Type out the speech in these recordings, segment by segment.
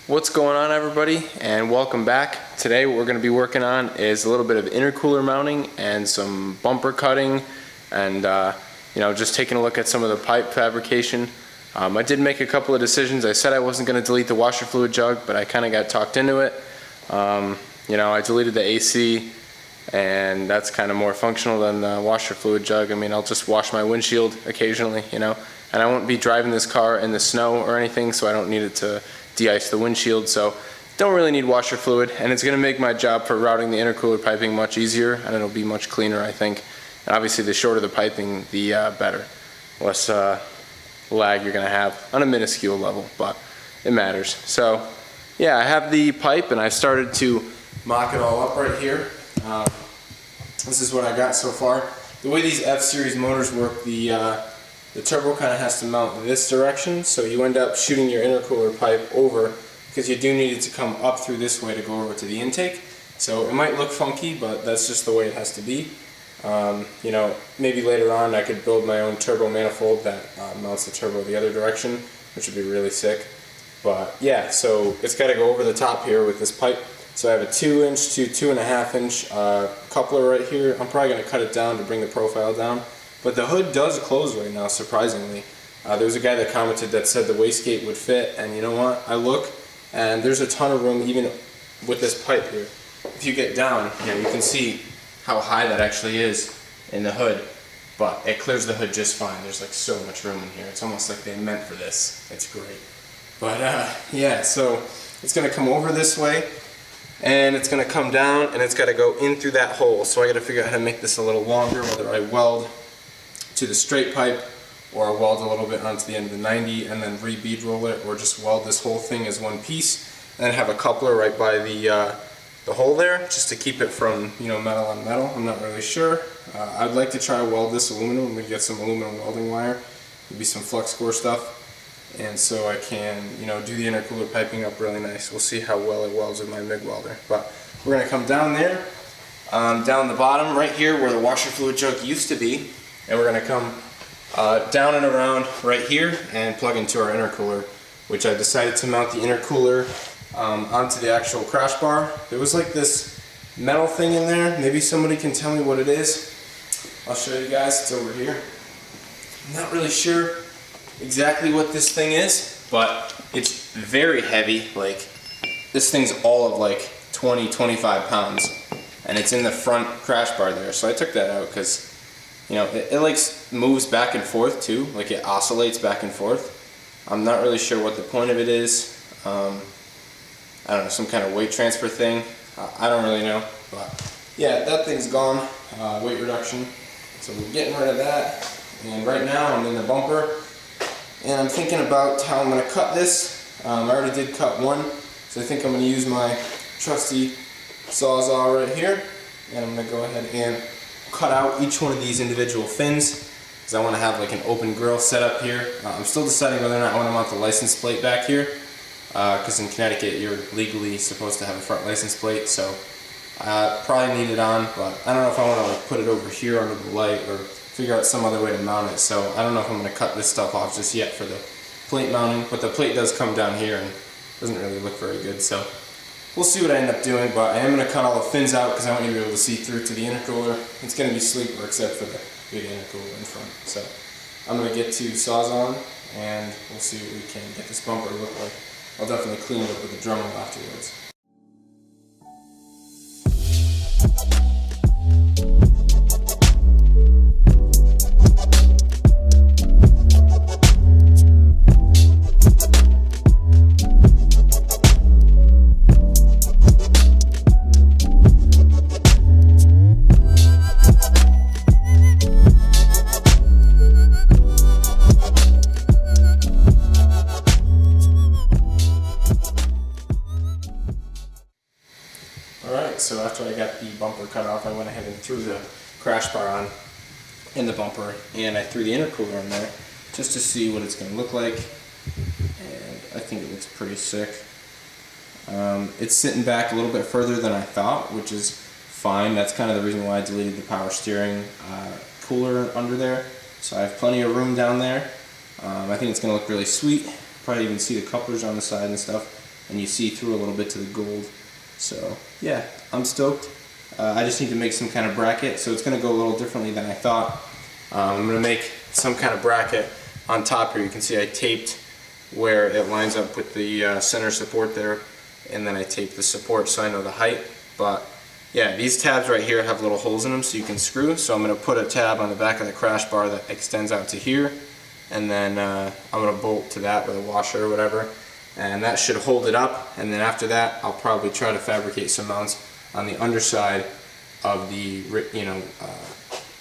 What's going on, everybody, and welcome back. Today what we're going to be working on is a little bit of intercooler mounting and some bumper cutting and just taking a look at some of the pipe fabrication. I did make a couple of decisions. I said I wasn't going to delete the washer fluid jug, but I kind of got talked into it. I deleted the AC, and that's kind of more functional than the washer fluid jug. I mean, I'll just wash my windshield occasionally, and I won't be driving this car in the snow or anything, so I don't need it to de-ice the windshield, so don't really need washer fluid, and it's going to make my job for routing the intercooler piping much easier, and it'll be much cleaner, I think. And obviously the shorter the piping, the better. Less lag you're going to have on a minuscule level, but it matters. So yeah, I have the pipe and I started to mock it all up right here. This is what I got so far. The way these F-series motors work, the turbo kind of has to mount this direction, so you end up shooting your intercooler pipe over, because you do need it to come up through this way to go over to the intake. So it might look funky, but that's just the way it has to be. Maybe later on I could build my own turbo manifold that mounts the turbo the other direction, which would be really sick. But yeah, so it's got to go over the top here with this pipe. So I have a 2-inch to 2.5-inch coupler right here. I'm probably going to cut it down to bring the profile down. But the hood does close right now, surprisingly. There was a guy that commented that said the wastegate would fit, and you know what? I look, and there's a ton of room even with this pipe here. If you get down, you can see how high that actually is in the hood, but it clears the hood just fine. There's like so much room in here. It's almost like they meant for this. It's great. But yeah, so it's going to come over this way, and it's going to come down, and it's got to go in through that hole. So I got to figure out how to make this a little longer, whether I weld to the straight pipe or weld a little bit onto the end of the 90 and then re-bead roll it, or just weld this whole thing as one piece and then have a coupler right by the hole there, just to keep it from metal on metal. I'm not really sure. I'd like to try to weld this aluminum. I'm going to get some aluminum welding wire, maybe some flux core stuff, and so I can do the intercooler piping up really nice. We'll see how well it welds with my MIG welder. But we're going to come down there, down the bottom right here where the washer fluid jug used to be, and we're going to come down and around right here and plug into our intercooler, which I decided to mount the intercooler onto the actual crash bar. There was like this metal thing in there. Maybe somebody can tell me what it is. I'll show you guys. It's over here. I'm not really sure exactly what this thing is, but it's very heavy. Like, this thing's all of like 20-25 pounds, and it's in the front crash bar there. So I took that out because it like moves back and forth too, like it oscillates back and forth. I'm not really sure what the point of it is. I don't know, some kind of weight transfer thing. I don't really know, but yeah, that thing's gone, weight reduction. So we're getting rid of that, and right now I'm in the bumper, and I'm thinking about how I'm going to cut this. I already did cut one, so I think I'm going to use my trusty Sawzall right here, and I'm going to go ahead and cut out each one of these individual fins, because I want to have like an open grill set up here. I'm still deciding whether or not I want to mount the license plate back here, because in Connecticut you're legally supposed to have a front license plate, so probably need it on, but I don't know if I want to like put it over here under the light or figure out some other way to mount it. So I don't know if I'm going to cut this stuff off just yet for the plate mounting, but the plate does come down here and doesn't really look very good, so we'll see what I end up doing. But I am going to cut all the fins out because I want you to be able to see through to the intercooler. It's going to be sleeper except for the big intercooler in front. So I'm going to get to Sawzall and we'll see what we can get this bumper to look like. I'll definitely clean it up with a Dremel afterwards. So after I got the bumper cut off, I went ahead and threw the crash bar on in the bumper, and I threw the intercooler in there just to see what it's going to look like, and I think it looks pretty sick. It's sitting back a little bit further than I thought, which is fine. That's kind of the reason why I deleted the power steering cooler under there. So I have plenty of room down there. I think it's going to look really sweet. Probably even see the couplers on the side and stuff. and you see through a little bit to the gold. So yeah, I'm stoked. I just need to make some kind of bracket, so it's going to go a little differently than I thought. I'm going to make some kind of bracket on top here. You can see I taped where it lines up with the center support there, and then I taped the support so I know the height. But yeah, these tabs right here have little holes in them so you can screw. So I'm going to put a tab on the back of the crash bar that extends out to here, and then I'm going to bolt to that with a washer or whatever, and that should hold it up. And then after that, I'll probably try to fabricate some mounts on the underside of the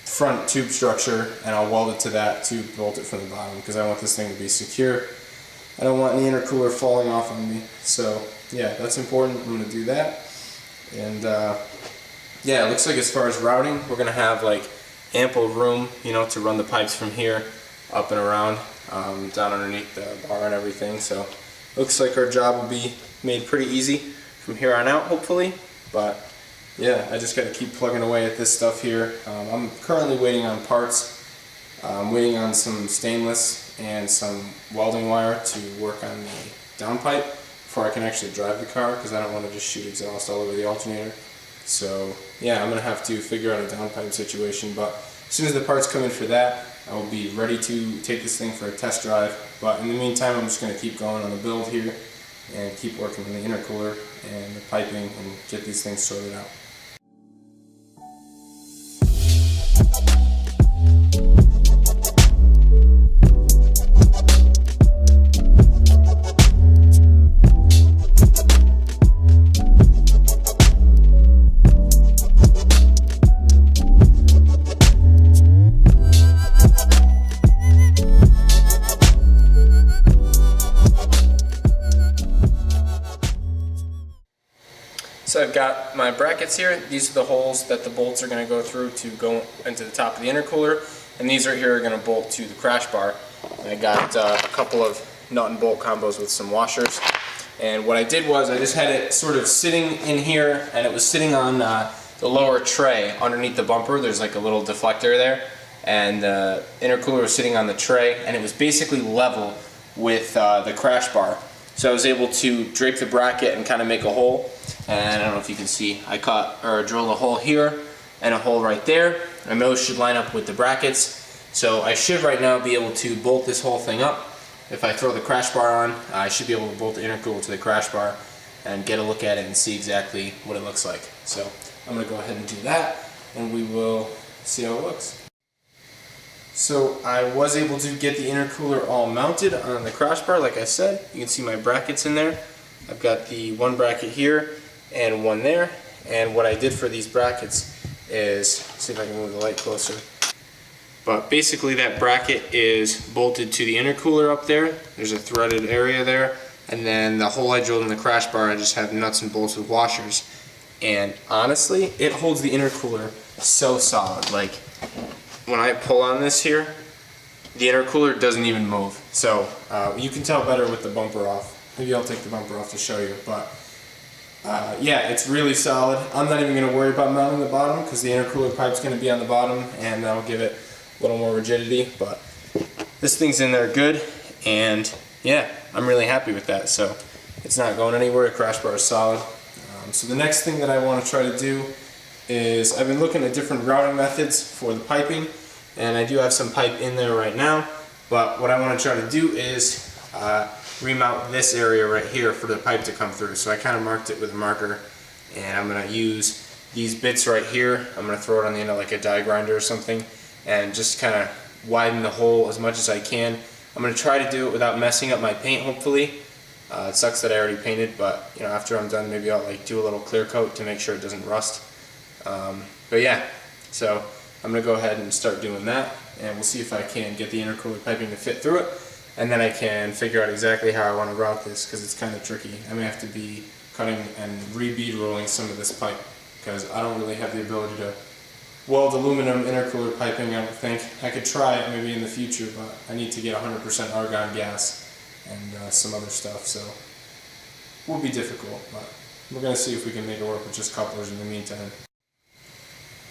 front tube structure, and I'll weld it to that to bolt it from the bottom, because I want this thing to be secure. I don't want any intercooler falling off on me. So yeah, that's important. I'm going to do that. And yeah, it looks like as far as routing, we're going to have like ample room, to run the pipes from here up and around, down underneath the bar and everything. So looks like our job will be made pretty easy from here on out, hopefully. But yeah, I just got to keep plugging away at this stuff here. I'm currently waiting on parts. I'm waiting on some stainless and some welding wire to work on the downpipe before I can actually drive the car, because I don't want to just shoot exhaust all over the alternator. So yeah, I'm going to have to figure out a downpipe situation, but as soon as the parts come in for that, I will be ready to take this thing for a test drive. But in the meantime, I'm just going to keep going on the build here and keep working on the intercooler and the piping and get these things sorted out. So I've got my brackets here. These are the holes that the bolts are going to go through to go into the top of the intercooler, and these right here are going to bolt to the crash bar. And I got a couple of nut and bolt combos with some washers. And what I did was I just had it sort of sitting in here, and it was sitting on the lower tray underneath the bumper. There's like a little deflector there, and the intercooler was sitting on the tray, and it was basically level with the crash bar. So I was able to drape the bracket and kind of make a hole. And I don't know if you can see, I drilled a hole here and a hole right there, and those should line up with the brackets. So I should right now be able to bolt this whole thing up. If I throw the crash bar on, I should be able to bolt the intercooler to the crash bar and get a look at it and see exactly what it looks like. So I'm going to go ahead and do that, and we will see how it looks. So I was able to get the intercooler all mounted on the crash bar, like I said. You can see my brackets in there. I've got the one bracket here and one there. And what I did for these brackets is, see if I can move the light closer. But basically that bracket is bolted to the intercooler up there. There's a threaded area there. And then the hole I drilled in the crash bar, I just have nuts and bolts with washers. And honestly, it holds the intercooler so solid. Like, when I pull on this here, the intercooler doesn't even move. So you can tell better with the bumper off. Maybe I'll take the bumper off to show you. But yeah, it's really solid. I'm not even going to worry about mounting the bottom, because the intercooler pipe's going to be on the bottom, and that'll give it a little more rigidity. But this thing's in there good, and yeah, I'm really happy with that. So it's not going anywhere. The crash bar is solid. So the next thing that I want to try to do is, I've been looking at different routing methods for the piping, and I do have some pipe in there right now. But what I want to try to do is remount this area right here for the pipe to come through. So I kind of marked it with a marker, and I'm going to use these bits right here. I'm going to throw it on the end of like a die grinder or something, and just kind of widen the hole as much as I can. I'm going to try to do it without messing up my paint, hopefully. It sucks that I already painted, but after I'm done, maybe I'll like do a little clear coat to make sure it doesn't rust. But yeah, so I'm going to go ahead and start doing that, and we'll see if I can get the intercooler piping to fit through it, and then I can figure out exactly how I want to route this, because it's kind of tricky. I may have to be cutting and re-bead rolling some of this pipe, because I don't really have the ability to weld aluminum intercooler piping, I don't think. I could try it maybe in the future, but I need to get 100% argon gas and some other stuff, so it will be difficult, but we're going to see if we can make it work with just couplers in the meantime.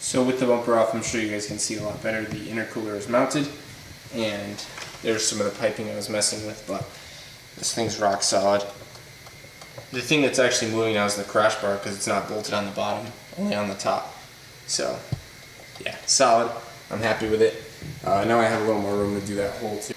So with the bumper off, I'm sure you guys can see a lot better. The intercooler is mounted, and there's some of the piping I was messing with, but this thing's rock solid. The thing that's actually moving now is the crash bar because it's not bolted on the bottom, only on the top. So, yeah, solid. I'm happy with it. Now I have a little more room to do that hole too.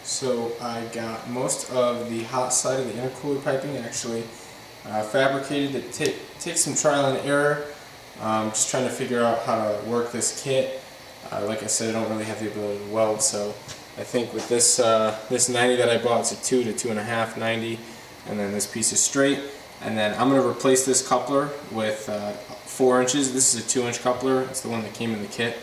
So I got most of the hot side of the intercooler piping actually fabricated. It takes some trial and error. Just trying to figure out how to work this kit. Like I said, I don't really have the ability to weld, so I think with this this 90 that I bought, it's a 2 to 2.5 90, and then this piece is straight. And then I'm going to replace this coupler with 4 inches. This is a 2-inch coupler. It's the one that came in the kit.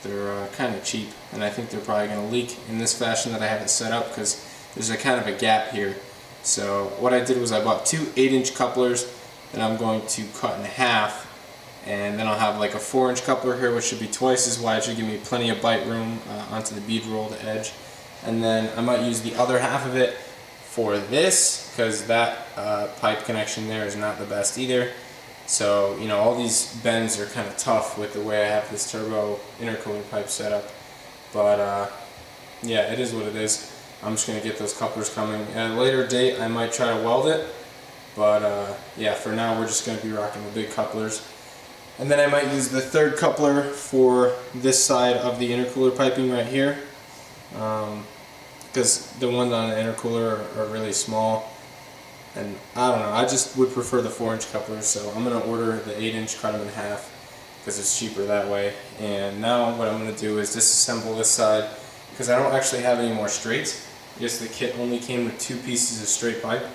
They're kind of cheap, and I think they're probably going to leak in this fashion that I have it set up because there's a kind of a gap here. So what I did was I bought 2 8-inch couplers that I'm going to cut in half, and then I'll have like a 4-inch coupler here, which should be twice as wide, should give me plenty of bite room onto the bead roll to edge. And then I might use the other half of it for this, because that pipe connection there is not the best either. So, you know, all these bends are kind of tough with the way I have this turbo intercooler pipe set up. But yeah, it is what it is. I'm just going to get those couplers coming. At a later date, I might try to weld it. But yeah, for now, we're just going to be rocking the big couplers. And then I might use the third coupler for this side of the intercooler piping right here. Because the ones on the intercooler are really small. And I don't know, I just would prefer the 4-inch couplers, so I'm going to order the 8-inch, cut them in half, because it's cheaper that way. And now what I'm going to do is disassemble this side, because I don't actually have any more straights. I guess the kit only came with 2 pieces of straight pipe,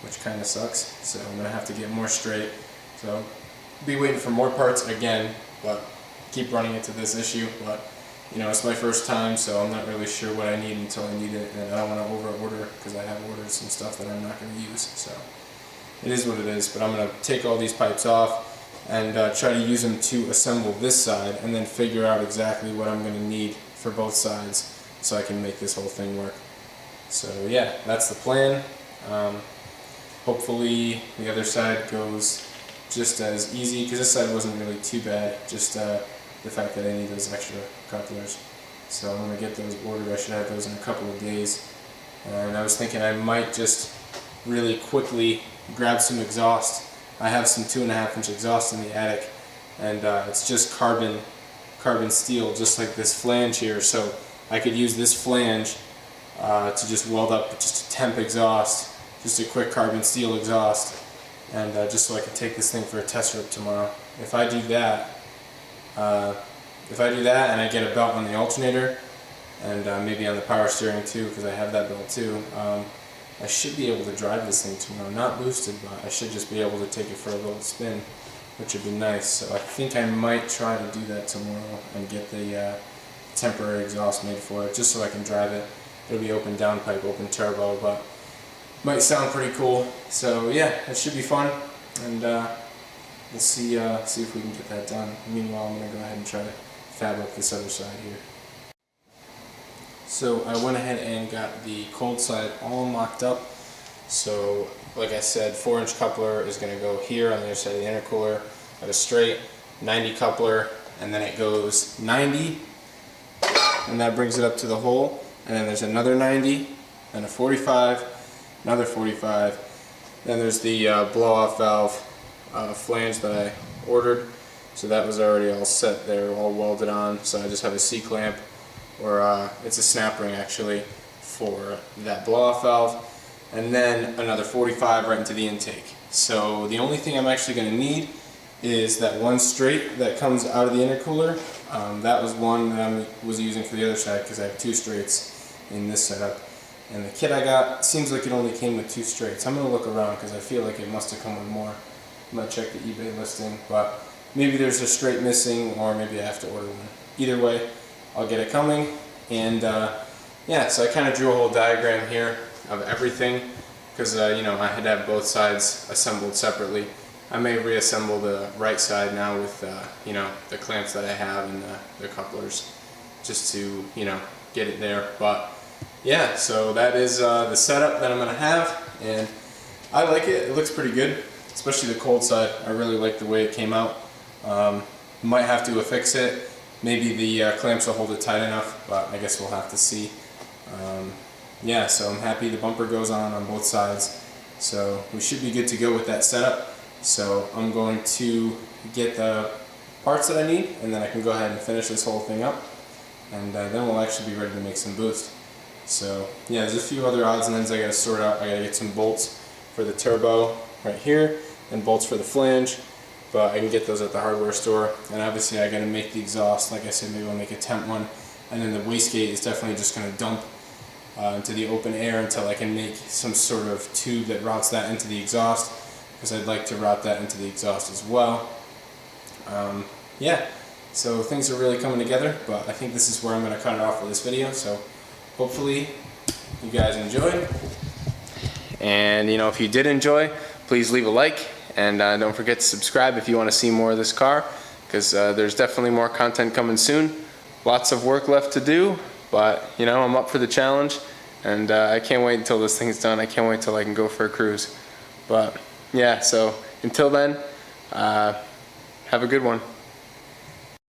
which kind of sucks, so I'm going to have to get more straight. So I'll be waiting for more parts again, but keep running into this issue. But you know, it's my first time, so I'm not really sure what I need until I need it, and I don't want to over-order because I have ordered some stuff that I'm not going to use. So it is what it is, but I'm going to take all these pipes off and try to use them to assemble this side, and then figure out exactly what I'm going to need for both sides so I can make this whole thing work. So yeah, that's the plan. Hopefully the other side goes just as easy, because this side wasn't really too bad, just the fact that I need those extra couplers. So I'm going to get those ordered. I should have those in a couple of days. And I was thinking I might just really quickly grab some exhaust. I have some 2.5-inch exhaust in the attic, and it's just carbon steel, just like this flange here. So I could use this flange to just weld up just a temp exhaust, just a quick carbon steel exhaust, and just so I could take this thing for a test rip tomorrow. If I do that, and I get a belt on the alternator, and maybe on the power steering too, because I have that belt too, I should be able to drive this thing tomorrow. Not boosted, but I should just be able to take it for a little spin, which would be nice. So I think I might try to do that tomorrow and get the temporary exhaust made for it, just so I can drive it. It'll be open downpipe, open turbo, but might sound pretty cool. So yeah, it should be fun, and we'll see if we can get that done. Meanwhile, I'm going to go ahead and try to fabric this other side here. So I went ahead and got the cold side all mocked up. So like I said, 4-inch coupler is going to go here on the other side of the intercooler at a straight 90 coupler, and then it goes 90, and that brings it up to the hole. And then there's another 90, and a 45, another 45. Then there's the blow-off valve flange that I ordered, so that was already all set there, all welded on. So I just have a C-clamp, or it's a snap ring actually, for that blow-off valve. and then another 45 right into the intake. So the only thing I'm actually going to need is that one straight that comes out of the intercooler. That was one that I was using for the other side because I have 2 straights in this setup. And the kit I got seems like it only came with 2 straights. I'm going to look around because I feel like it must have come with more. I'm going to check the eBay listing, but maybe there's a straight missing, or maybe I have to order one. Either way, I'll get it coming. And yeah, so I kind of drew a whole diagram here of everything because you know, I had to have both sides assembled separately. I may reassemble the right side now with you know, the clamps that I have and the couplers, just to, you know, get it there. But yeah, so that is the setup that I'm gonna have, and I like it. It looks pretty good, especially the cold side. I really like the way it came out. Might have to affix it. Maybe the clamps will hold it tight enough, but I guess we'll have to see. Yeah, so I'm happy the bumper goes on both sides, so we should be good to go with that setup. So I'm going to get the parts that I need, and then I can go ahead and finish this whole thing up, and then we'll actually be ready to make some boost. So yeah, there's a few other odds and ends I gotta sort out. I gotta get some bolts for the turbo right here, and bolts for the flange, but I can get those at the hardware store. And obviously I gotta make the exhaust. Like I said, maybe I'll make a temp one, and then the wastegate is definitely just gonna dump into the open air until I can make some sort of tube that routes that into the exhaust, because I'd like to route that into the exhaust as well. Yeah, so things are really coming together, but I think this is where I'm going to cut it off for this video. So hopefully you guys enjoyed, and you know, if you did enjoy, please leave a like, and don't forget to subscribe if you want to see more of this car, because there's definitely more content coming soon. Lots of work left to do, but you know, I'm up for the challenge, and I can't wait until this thing's done. I can't wait till I can go for a cruise. But yeah, so until then, have a good one.